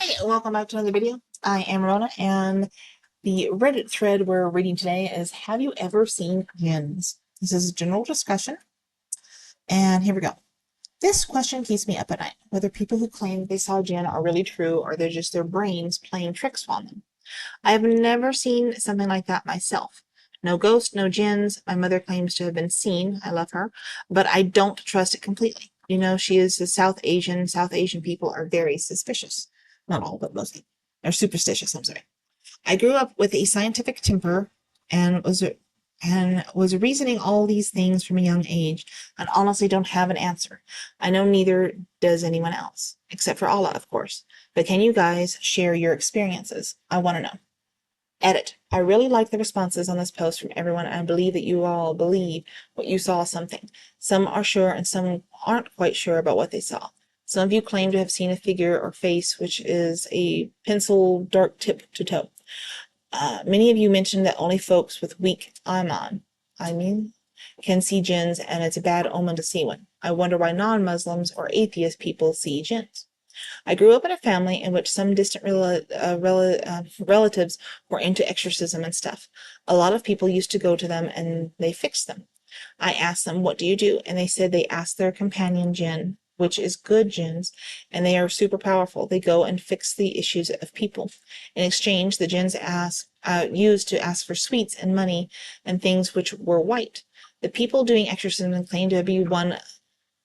Hey, welcome back to another video. I am Rona, and the Reddit thread we're reading today is Have you ever seen Jinns? This is a general discussion, and here we go. This question keeps me up at night, whether people who claim they saw Jinn are really true or they're just their brains playing tricks on them. I have never seen something like that myself. No ghosts, no jinns. My mother claims to have been seen. I love her, but I don't trust it completely. You know, she is a South Asian. South Asian people are very suspicious. Not all, but mostly. They're superstitious, I'm sorry. I grew up with a scientific temper and was reasoning all these things from a young age, and honestly don't have an answer. I know neither does anyone else, except for Allah, of course. But can you guys share your experiences? I want to know. Edit. I really like the responses on this post from everyone, and I believe that you all believe what you saw something. Some are sure and some aren't quite sure about what they saw. Some of you claim to have seen a figure or face which is a pencil dark tip to toe. Many of you mentioned that only folks with weak iman, can see jinns, and it's a bad omen to see one. I wonder why non-Muslims or atheist people see jinns. I grew up in a family in which some distant relatives were into exorcism and stuff. A lot of people used to go to them and they fixed them. I asked them, what do you do? And they said they asked their companion jinn, which is good jinns, and they are super powerful. They go and fix the issues of people. In exchange, the jinns used to ask for sweets and money and things which were white. The people doing exorcism claim to be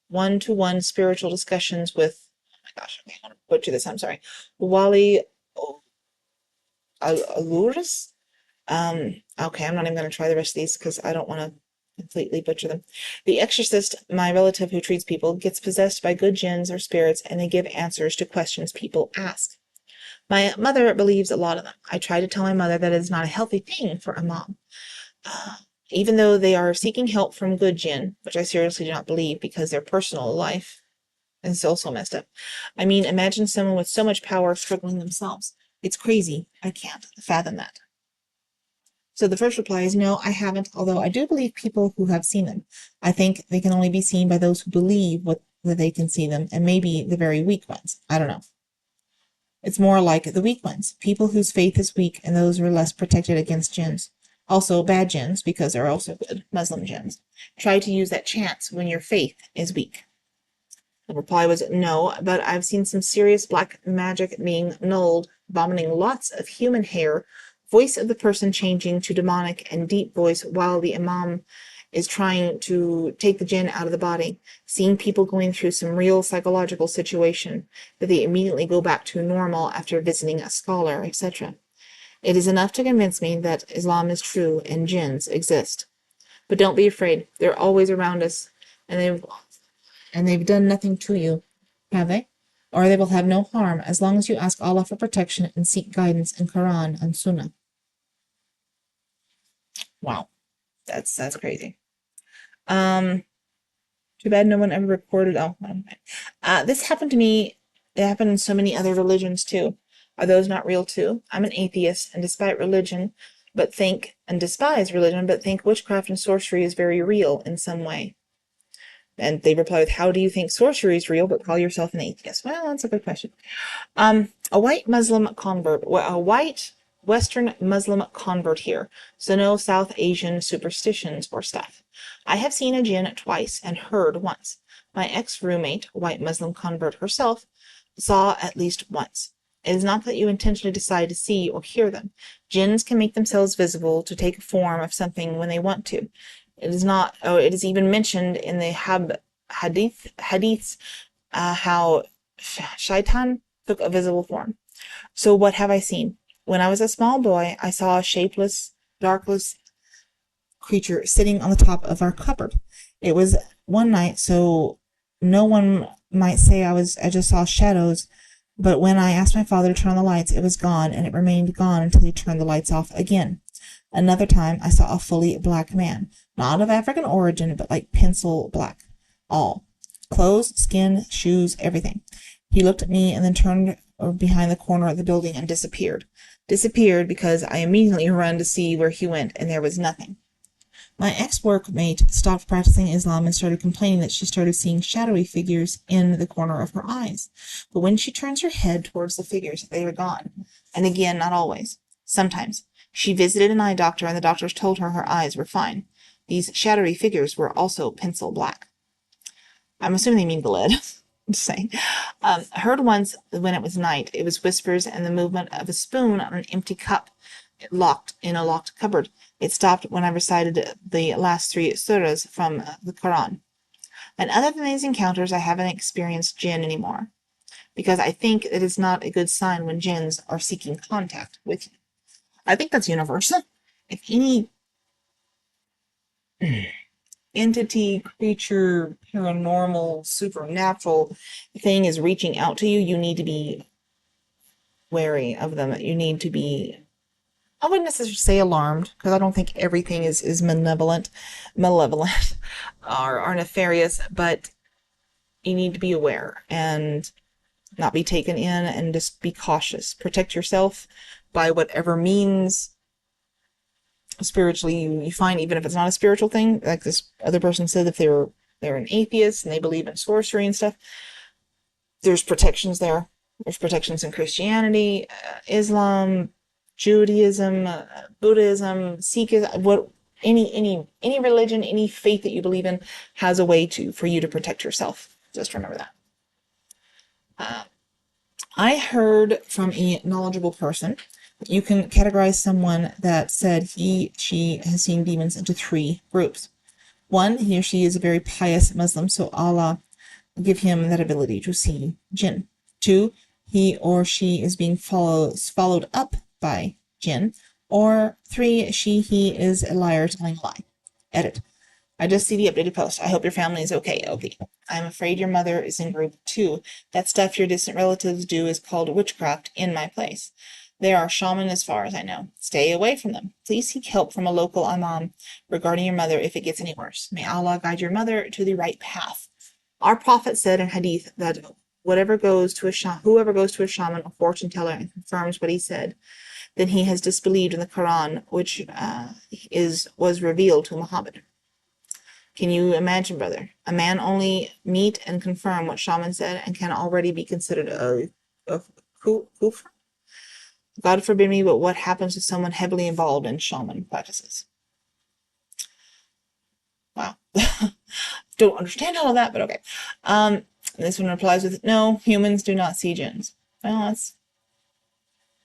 one-to-one spiritual discussions with, oh my gosh, okay, I'm going to butcher this, I'm sorry, Wali Aluris? Okay, I'm not even going to try the rest of these because I don't want to completely butcher them. The exorcist, my relative who treats people, gets possessed by good jinns or spirits, and they give answers to questions people ask. My mother believes a lot of them. I try to tell my mother that it is not a healthy thing for a mom. Even though they are seeking help from good jinn, which I seriously do not believe because their personal life is also messed up. I mean, imagine someone with so much power struggling themselves. It's crazy. I can't fathom that. So the first reply is no, I haven't, although I do believe people who have seen them. I think they can only be seen by those who believe that they can see them, and maybe the very weak ones. I don't know. It's more like the weak ones, people whose faith is weak and those who are less protected against jinns. Also bad jinns, because they're also good, Muslim jinns. Try to use that chance when your faith is weak. The reply was no, but I've seen some serious black magic being nulled, vomiting lots of human hair, voice of the person changing to demonic and deep voice while the imam is trying to take the jinn out of the body, seeing people going through some real psychological situation that they immediately go back to normal after visiting a scholar, etc. It is enough to convince me that Islam is true and jinns exist. But don't be afraid, they're always around us, and they've done nothing to you, have they? Or they will have no harm as long as you ask Allah for protection and seek guidance in Quran and Sunnah. Wow, that's crazy. Too bad no one ever recorded. Oh, this happened to me. It happened in so many other religions too. Are those not real too? I'm an atheist and despise religion, but think witchcraft and sorcery is very real in some way. And they reply with, how do you think sorcery is real, but call yourself an atheist? Well, that's a good question. A white Muslim convert, a white Western Muslim convert here, so no South Asian superstitions or stuff. I have seen a jinn twice and heard once. My ex-roommate, a white Muslim convert herself, saw at least once. It is not that you intentionally decide to see or hear them. Jinns can make themselves visible to take a form of something when they want to. It is not, it is even mentioned in the hadiths how shaitan took a visible form. So what have I seen? When I was a small boy, I saw a shapeless, darkless creature sitting on the top of our cupboard. It was one night, so no one might say I just saw shadows, but when I asked my father to turn on the lights, it was gone, and it remained gone until he turned the lights off again. Another time, I saw a fully black man, not of African origin, but like pencil black. All. Clothes, skin, shoes, everything. He looked at me and then turned behind the corner of the building and disappeared. Disappeared because I immediately ran to see where he went, and there was nothing. My ex-workmate stopped practicing Islam and started complaining that she started seeing shadowy figures in the corner of her eyes. But when she turns her head towards the figures, they are gone. And again, not always. Sometimes. She visited an eye doctor, and the doctors told her her eyes were fine. These shadowy figures were also pencil black. I'm assuming they mean the lead. I'm just saying. Heard once when it was night. It was whispers and the movement of a spoon on an empty cup locked in a locked cupboard. It stopped when I recited the last 3 surahs from the Quran. And other than these encounters, I haven't experienced jinn anymore, because I think it is not a good sign when jinns are seeking contact with you. I think that's universal. If any entity, creature, paranormal, supernatural thing is reaching out to you, you need to be wary of them. You need to be, I wouldn't necessarily say alarmed, because I don't think everything is malevolent, or nefarious, but you need to be aware and not be taken in, and just be cautious. Protect yourself by whatever means spiritually you find, even if it's not a spiritual thing. Like this other person said, if they're an atheist and they believe in sorcery and stuff, there's protections there. There's protections in Christianity, Islam, Judaism, Buddhism, Sikhism, any religion, any faith that you believe in has a way for you to protect yourself. Just remember that. I heard from a knowledgeable person that you can categorize someone that said she has seen demons into 3 groups. 1, he or she is a very pious Muslim, so Allah give him that ability to see jinn. 2, he or she is being followed up by jinn. Or 3, he is a liar telling a lie. Edit. I just see the updated post. I hope your family is okay. Okay. I'm afraid your mother is in group 2. That stuff your distant relatives do is called witchcraft in my place. They are shaman as far as I know. Stay away from them. Please seek help from a local imam regarding your mother if it gets any worse. May Allah guide your mother to the right path. Our prophet said in hadith that whoever goes to a shaman or fortune teller and confirms what he said, then he has disbelieved in the Quran, which was revealed to Muhammad. Can you imagine, brother? A man only meet and confirm what shaman said and can already be considered a kufr? God forbid me, but what happens to someone heavily involved in shaman practices? Wow. Don't understand all of that, but okay. This one replies with, no, humans do not see jinns. Well,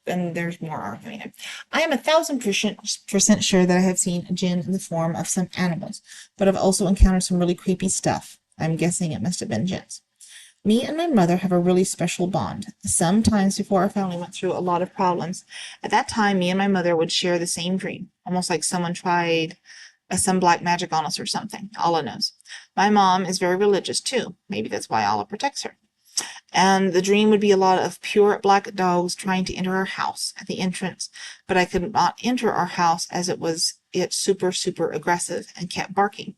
and there's more arguing. I am 1,000% sure that I have seen a jinn in the form of some animals, but I've also encountered some really creepy stuff. I'm guessing it must have been jinns. Me and my mother have a really special bond. Sometimes before our family went through a lot of problems, at that time, me and my mother would share the same dream, almost like someone tried some black magic on us or something. Allah knows. My mom is very religious too. Maybe that's why Allah protects her. And the dream would be a lot of pure black dogs trying to enter our house at the entrance, but I could not enter our house as it's super aggressive and kept barking.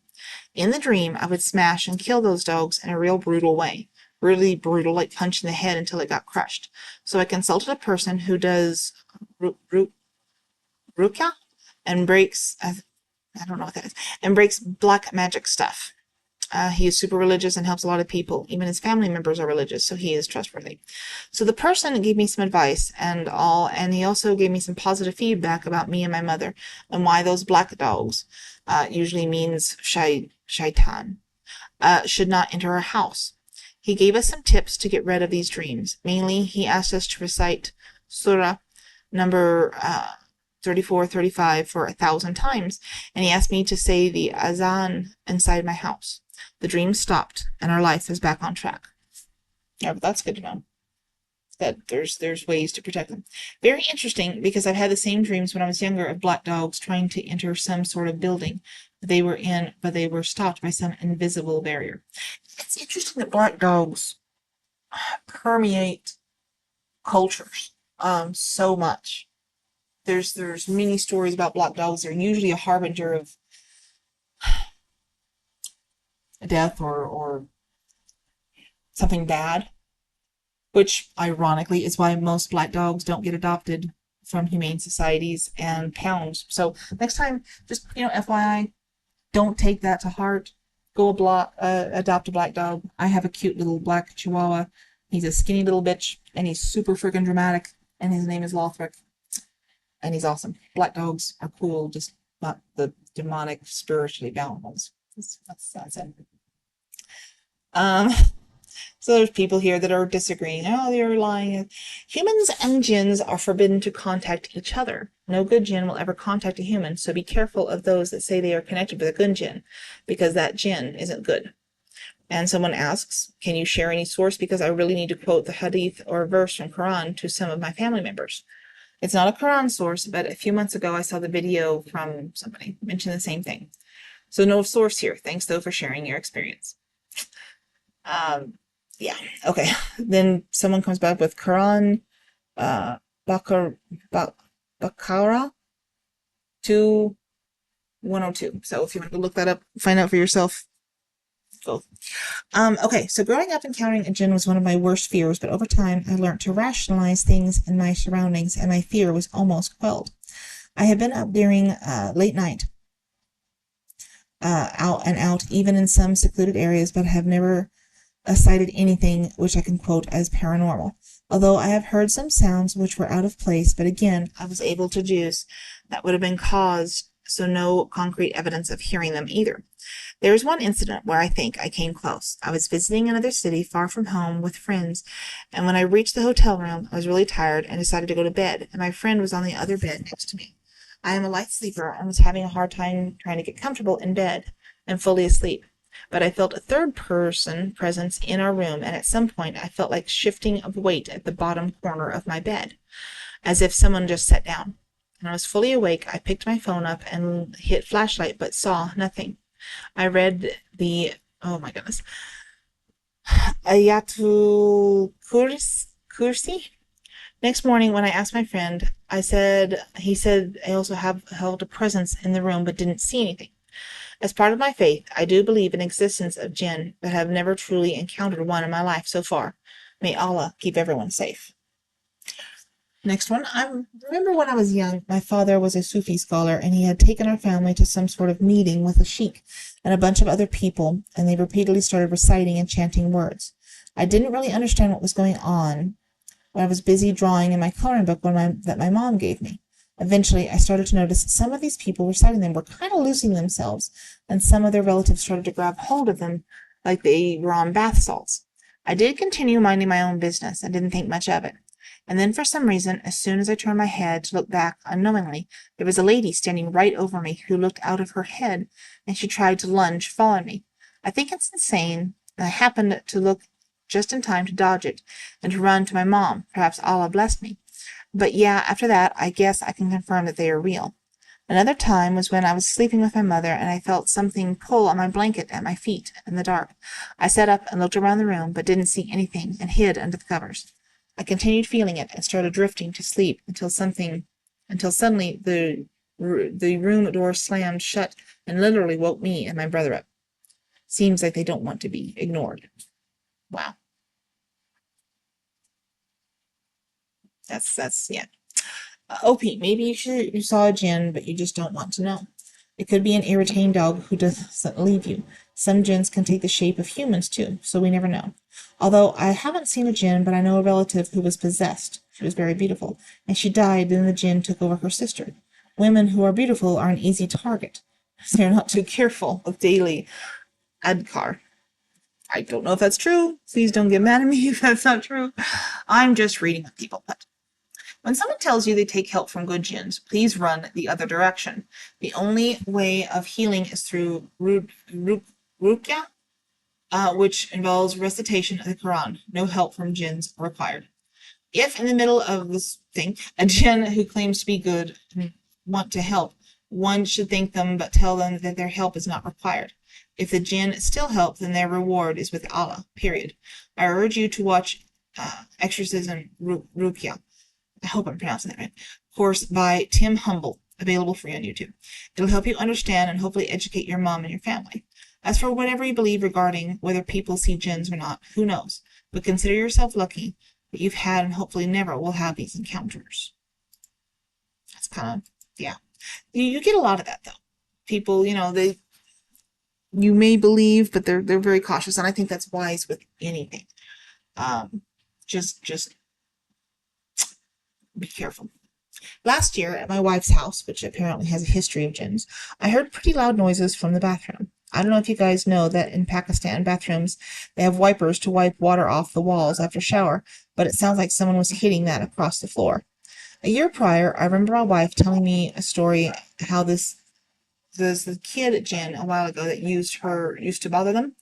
In the dream, I would smash and kill those dogs in a real brutal way. Really brutal, like punch in the head until it got crushed. So I consulted a person who does ruqya and breaks, I don't know what that is, and breaks black magic stuff. He is super religious and helps a lot of people. Even his family members are religious, so he is trustworthy. So the person gave me some advice and he also gave me some positive feedback about me and my mother and why those black dogs, usually means shaitan, should not enter our house. He gave us some tips to get rid of these dreams. Mainly, he asked us to recite Surah number 34, 35 for 1,000 times, and he asked me to say the azan inside my house. The dream stopped, and our life is back on track. Yeah, but that's good to know. That there's ways to protect them. Very interesting, because I've had the same dreams when I was younger of black dogs trying to enter some sort of building they were in, but they were stopped by some invisible barrier. It's interesting that black dogs permeate cultures so much. There's many stories about black dogs. They're usually a harbinger of death or something bad, which ironically is why most black dogs don't get adopted from humane societies and pounds. So next time, just FYI, Don't take that to heart. Go adopt a black dog. I have a cute little black Chihuahua. He's a skinny little bitch, and he's super freaking dramatic. And his name is Lothric, and he's awesome. Black dogs are cool, just not the demonic, spiritually bound ones. That's it. Um, so there's people here that are disagreeing. Oh, you're lying. Humans and jinns are forbidden to contact each other. No good jinn will ever contact a human, so be careful of those that say they are connected with a good jinn, because that jinn isn't good. And someone asks, can you share any source? Because I really need to quote the hadith or verse from Quran to some of my family members. It's not a Quran source, but a few months ago I saw the video from somebody mention the same thing. So no source here. Thanks, though, for sharing your experience. Yeah, okay. Then someone comes back with Quran, Bakara 2102. So if you want to look that up, find out for yourself, go. Okay, so growing up encountering a jinn was one of my worst fears, but over time I learned to rationalize things in my surroundings, and my fear was almost quelled. I have been up during late night, out, even in some secluded areas, but have never cited anything which I can quote as paranormal. Although I have heard some sounds which were out of place, but again, I was able to deduce that would have been caused, so no concrete evidence of hearing them either. There is one incident where I think I came close. I was visiting another city far from home with friends, and when I reached the hotel room, I was really tired and decided to go to bed, and my friend was on the other bed next to me. I am a light sleeper and was having a hard time trying to get comfortable in bed and fully asleep. But I felt a third person presence in our room, and at some point I felt like shifting of weight at the bottom corner of my bed, as if someone just sat down. When I was fully awake, I picked my phone up and hit flashlight, but saw nothing. I read the, oh my goodness, Ayatul Kursi. Next morning, when I asked my friend, he said I also held a presence in the room, but didn't see anything. As part of my faith, I do believe in existence of jinn, but have never truly encountered one in my life so far. May Allah keep everyone safe. Next one. I remember when I was young, my father was a Sufi scholar, and he had taken our family to some sort of meeting with a sheikh and a bunch of other people, and they repeatedly started reciting and chanting words. I didn't really understand what was going on, but I was busy drawing in my coloring book that my mom gave me. Eventually, I started to notice some of these people reciting them were kind of losing themselves, and some of their relatives started to grab hold of them like they were on bath salts. I did continue minding my own business and didn't think much of it. And then for some reason, as soon as I turned my head to look back unknowingly, there was a lady standing right over me who looked out of her head, and she tried to lunge, fall on me. I think it's insane, and I happened to look just in time to dodge it and to run to my mom. Perhaps Allah blessed me. But yeah, after that, I guess I can confirm that they are real. Another time was when I was sleeping with my mother, and I felt something pull on my blanket at my feet in the dark. I sat up and looked around the room, but didn't see anything, and hid under the covers. I continued feeling it and started drifting to sleep until suddenly the room door slammed shut and literally woke me and my brother up. Seems like they don't want to be ignored. Wow. That's yeah. OP, maybe you saw a jinn, but you just don't want to know. It could be an irritating dog who doesn't leave you. Some jinns can take the shape of humans too, so we never know. Although I haven't seen a jinn, but I know a relative who was possessed. She was very beautiful, and she died, then the jinn took over her sister. Women who are beautiful are an easy target. They're not too careful with daily adkar. I don't know if that's true. Please don't get mad at me if that's not true. I'm just reading what people put. When someone tells you they take help from good jinns, please run the other direction. The only way of healing is through ruqya, which involves recitation of the Quran. No help from jinns required. If in the middle of this thing, a jinn who claims to be good want to help, one should thank them but tell them that their help is not required. If the jinn still help, then their reward is with Allah, period. I urge you to watch Exorcism Ruqya. I hope I'm pronouncing that right. Course by Tim Humble, available free on YouTube. It'll help you understand and hopefully educate your mom and your family. As for whatever you believe regarding whether people see jinns or not, who knows? But consider yourself lucky that you've had and hopefully never will have these encounters. That's kind of, yeah. You get a lot of that, though. People, you may believe, but they're very cautious, and I think that's wise with anything. Just be careful. Last year, at my wife's house, which apparently has a history of jinns, I heard pretty loud noises from the bathroom. I don't know if you guys know that in Pakistan bathrooms, they have wipers to wipe water off the walls after shower, but it sounds like someone was hitting that across the floor. A year prior, I remember my wife telling me a story how there's a kid Jinn a while ago that used to bother them.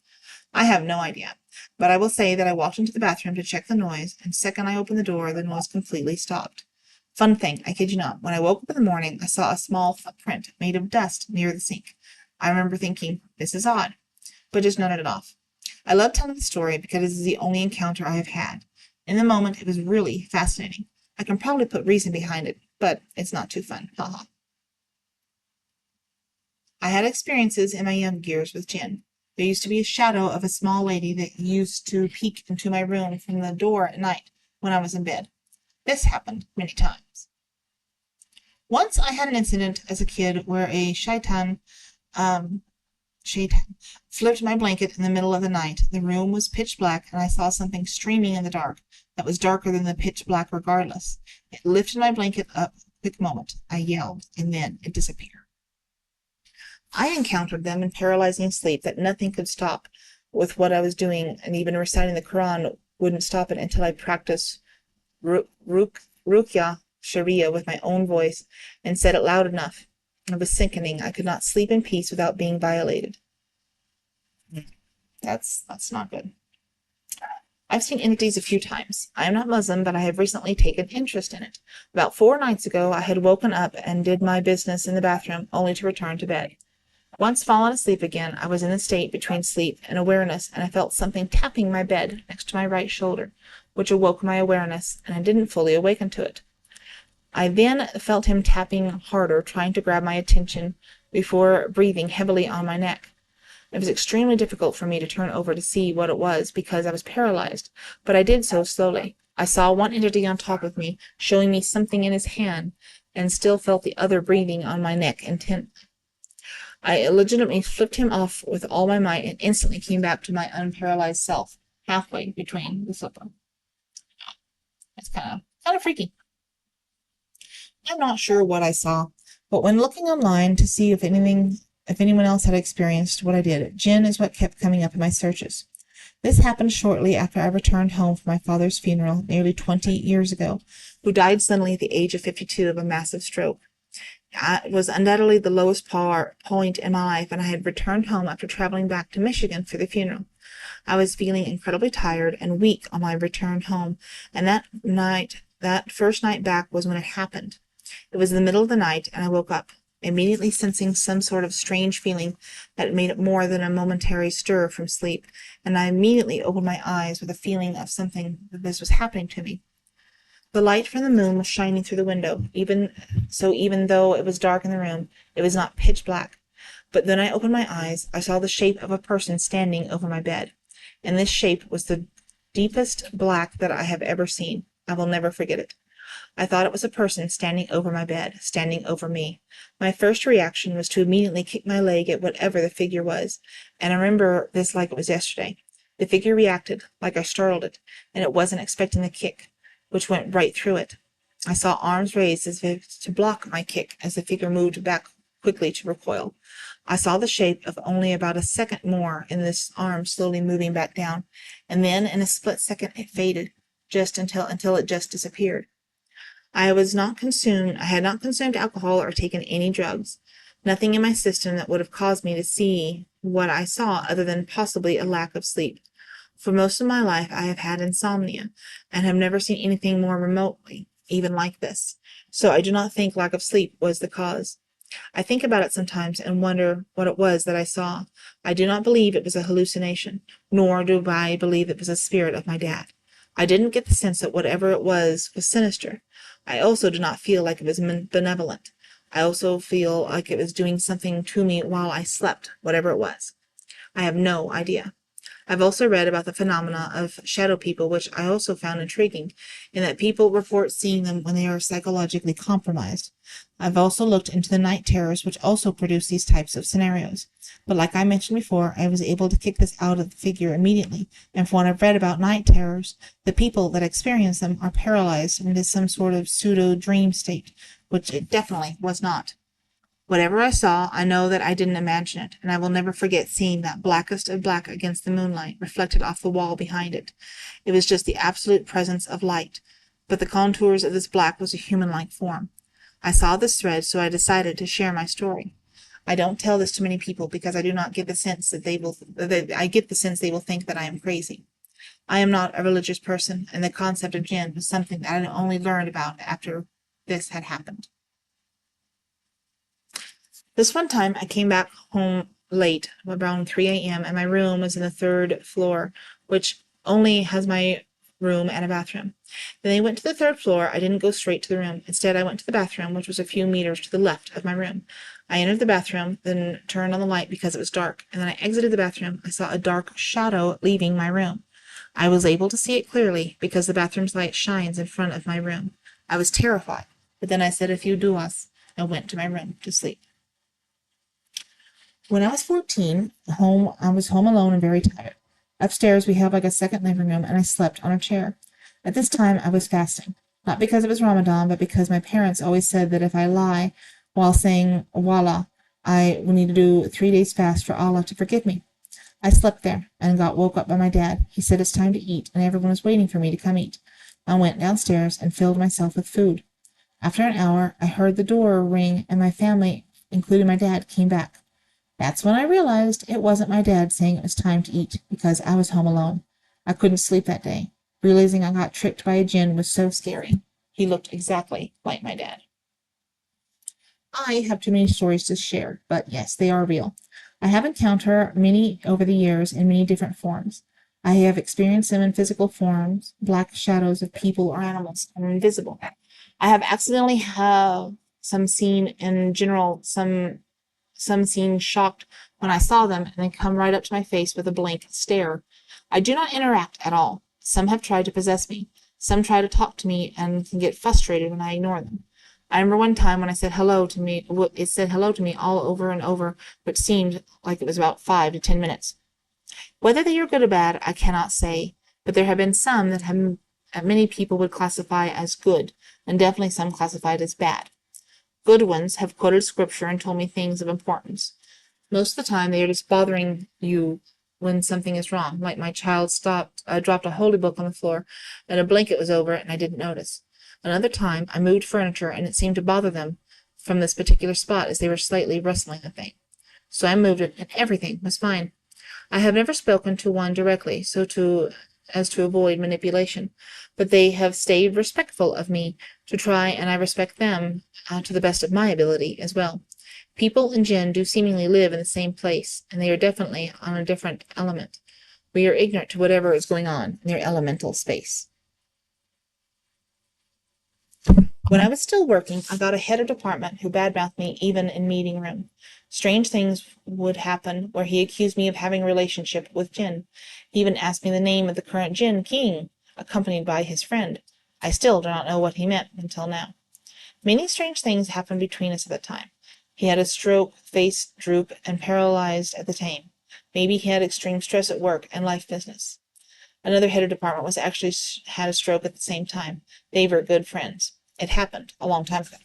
I have no idea. But I will say that I walked into the bathroom to check the noise, and second I opened the door, the noise completely stopped. Fun thing, I kid you not, when I woke up in the morning, I saw a small footprint made of dust near the sink. I remember thinking, this is odd, but just noted it off. I love telling the story because this is the only encounter I have had. In the moment, it was really fascinating. I can probably put reason behind it, but it's not too fun. Haha. I had experiences in my young years with Jinn. There used to be a shadow of a small lady that used to peek into my room from the door at night when I was in bed. This happened many times. Once I had an incident as a kid where a um, shaitan flipped my blanket in the middle of the night. The room was pitch black, and I saw something streaming in the dark that was darker than the pitch black regardless. It lifted my blanket up a quick moment. I yelled, and then it disappeared. I encountered them in paralyzing sleep that nothing could stop with what I was doing, and even reciting the Quran wouldn't stop it until I practiced Ruqya Sharia with my own voice and said it loud enough. I was sickening. I could not sleep in peace without being violated. That's not good. I've seen entities a few times. I am not Muslim, but I have recently taken interest in it. About 4 nights ago, I had woken up and did my business in the bathroom, only to return to bed. Once fallen asleep again, I was in a state between sleep and awareness, and I felt something tapping my bed next to my right shoulder, which awoke my awareness, and I didn't fully awaken to it. I then felt him tapping harder, trying to grab my attention before breathing heavily on my neck. It was extremely difficult for me to turn over to see what it was because I was paralyzed, but I did so slowly. I saw one entity on top of me, showing me something in his hand, and still felt the other breathing on my neck intently. I legitimately flipped him off with all my might and instantly came back to my unparalyzed self, halfway between the flipper. It's kind of freaky. I'm not sure what I saw, but when looking online to see if anyone else had experienced what I did, Jinn is what kept coming up in my searches. This happened shortly after I returned home from my father's funeral nearly 20 years ago, who died suddenly at the age of 52 of a massive stroke. It was undoubtedly the lowest point in my life, and I had returned home after traveling back to Michigan for the funeral. I was feeling incredibly tired and weak on my return home, and that first night back was when it happened. It was in the middle of the night, and I woke up, immediately sensing some sort of strange feeling that made it more than a momentary stir from sleep, and I immediately opened my eyes with a feeling of something that this was happening to me. The light from the moon was shining through the window, even though it was dark in the room, it was not pitch black. But then I opened my eyes, I saw the shape of a person standing over my bed, and this shape was the deepest black that I have ever seen. I will never forget it. I thought it was a person standing over my bed, standing over me. My first reaction was to immediately kick my leg at whatever the figure was, and I remember this like it was yesterday. The figure reacted, like I startled it, and it wasn't expecting the kick, which went right through it. I saw arms raised as if to block my kick as the figure moved back quickly to recoil. I saw the shape of only about a second more in this arm slowly moving back down, and then in a split second it faded, just until it just disappeared. I had not consumed alcohol or taken any drugs. Nothing in my system that would have caused me to see what I saw other than possibly a lack of sleep. For most of my life I have had insomnia, and have never seen anything more remotely even like this. So I do not think lack of sleep was the cause. I think about it sometimes and wonder what it was that I saw. I do not believe it was a hallucination, nor do I believe it was a spirit of my dad. I didn't get the sense that whatever it was sinister. I also do not feel like it was benevolent. I also feel like it was doing something to me while I slept, whatever it was. I have no idea. I've also read about the phenomena of shadow people, which I also found intriguing, in that people report seeing them when they are psychologically compromised. I've also looked into the night terrors, which also produce these types of scenarios. But like I mentioned before, I was able to kick this out of the figure immediately, and from what I've read about night terrors, the people that experience them are paralyzed, and it is some sort of pseudo-dream state, which it definitely was not. Whatever I saw, I know that I didn't imagine it, and I will never forget seeing that blackest of black against the moonlight, reflected off the wall behind it. It was just the absolute presence of light, but the contours of this black was a human-like form. I saw this thread, so I decided to share my story. I don't tell this to many people because I do not get the sense that I get the sense they will think that I am crazy. I am not a religious person, and the concept of jinn was something that I only learned about after this had happened. This one time, I came back home late, around 3 a.m., and my room was in the third floor, which only has my room and a bathroom. Then I went to the third floor. I didn't go straight to the room. Instead, I went to the bathroom, which was a few meters to the left of my room. I entered the bathroom, then turned on the light because it was dark, and then I exited the bathroom. I saw a dark shadow leaving my room. I was able to see it clearly because the bathroom's light shines in front of my room. I was terrified, but then I said a few duas and went to my room to sleep. When I was 14, I was home alone and very tired. Upstairs, we have like a second living room, and I slept on a chair. At this time, I was fasting. Not because it was Ramadan, but because my parents always said that if I lie while saying Wallah, I will need to do 3 days fast for Allah to forgive me. I slept there and got woke up by my dad. He said it's time to eat, and everyone was waiting for me to come eat. I went downstairs and filled myself with food. After an hour, I heard the door ring, and my family, including my dad, came back. That's when I realized it wasn't my dad saying it was time to eat, because I was home alone. I couldn't sleep that day. Realizing I got tricked by a jinn was so scary. He looked exactly like my dad. I have too many stories to share, but yes, they are real. I have encountered many over the years in many different forms. I have experienced them in physical forms, black shadows of people or animals, and invisible. I have accidentally have some seen in general, some seen shocked when I saw them and then come right up to my face with a blank stare. I do not interact at all. Some have tried to possess me. Some try to talk to me and can get frustrated when I ignore them. I remember one time when it said hello to me all over and over, which seemed like it was about 5 to 10 minutes. Whether they are good or bad, I cannot say, but there have been some that many people would classify as good, and definitely some classified as bad. Good ones have quoted scripture and told me things of importance. Most of the time, they are just bothering you when something is wrong, like my child dropped a holy book on the floor, and a blanket was over it, and I didn't notice. Another time, I moved furniture, and it seemed to bother them from this particular spot as they were slightly rustling the thing. So I moved it, and everything was fine. I have never spoken to one directly, as to avoid manipulation, but they have stayed respectful of me to try, and I respect them to the best of my ability as well. People and jinn do seemingly live in the same place, and they are definitely on a different element. We are ignorant to whatever is going on in their elemental space. When I was still working, I got a head of department who badmouthed me even in meeting room. Strange things would happen where he accused me of having a relationship with jinn. He even asked me the name of the current jinn king, accompanied by his friend. I still do not know what he meant until now. Many strange things happened between us at that time. He had a stroke, face droop, and paralyzed at the time. Maybe he had extreme stress at work and life business. Another head of department was actually had a stroke at the same time. They were good friends. It happened a long time ago.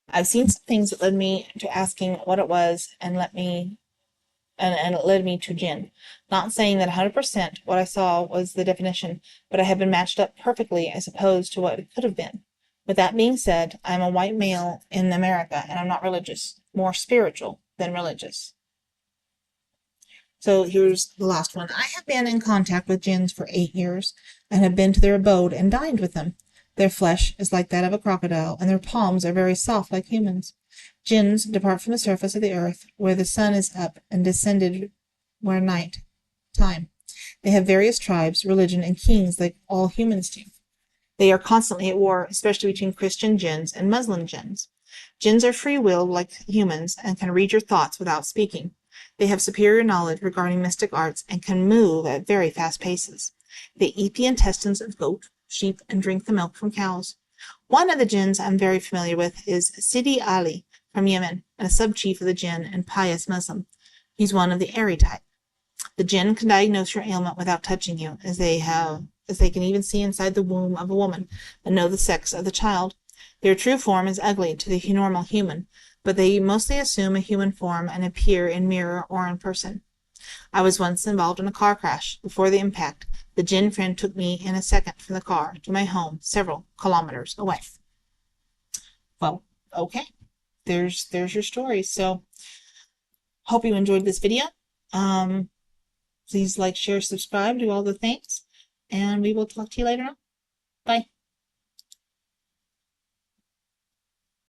I've seen some things that led me to asking what it was and it led me to jinn. Not saying that 100% what I saw was the definition, but I have been matched up perfectly, I suppose, to what it could have been. With that being said, I am a white male in America, and I'm not religious. More spiritual than religious. So here's the last one. I have been in contact with jinns for 8 years, and have been to their abode and dined with them. Their flesh is like that of a crocodile, and their palms are very soft like humans. Jinns depart from the surface of the earth, where the sun is up, and descended where night time. They have various tribes, religion, and kings like all humans do. They are constantly at war, especially between Christian jinns and Muslim jinns. Jinns are free-willed like humans and can read your thoughts without speaking. They have superior knowledge regarding mystic arts and can move at very fast paces. They eat the intestines of goat, sheep, and drink the milk from cows. One of the jinns I'm very familiar with is Sidi Ali from Yemen, and a sub-chief of the jinn and pious Muslim. He's one of the airy type. The jinn can diagnose your ailment without touching you, as they can even see inside the womb of a woman and know the sex of the child. Their true form is ugly to the normal human, but they mostly assume a human form and appear in mirror or in person. I was once involved in a car crash. Before the impact, the jinn friend took me in a second from the car to my home several kilometers away. Well, okay. There's your story. So, hope you enjoyed this video. Please like, share, subscribe, do all the things, and we will talk to you later on. Bye.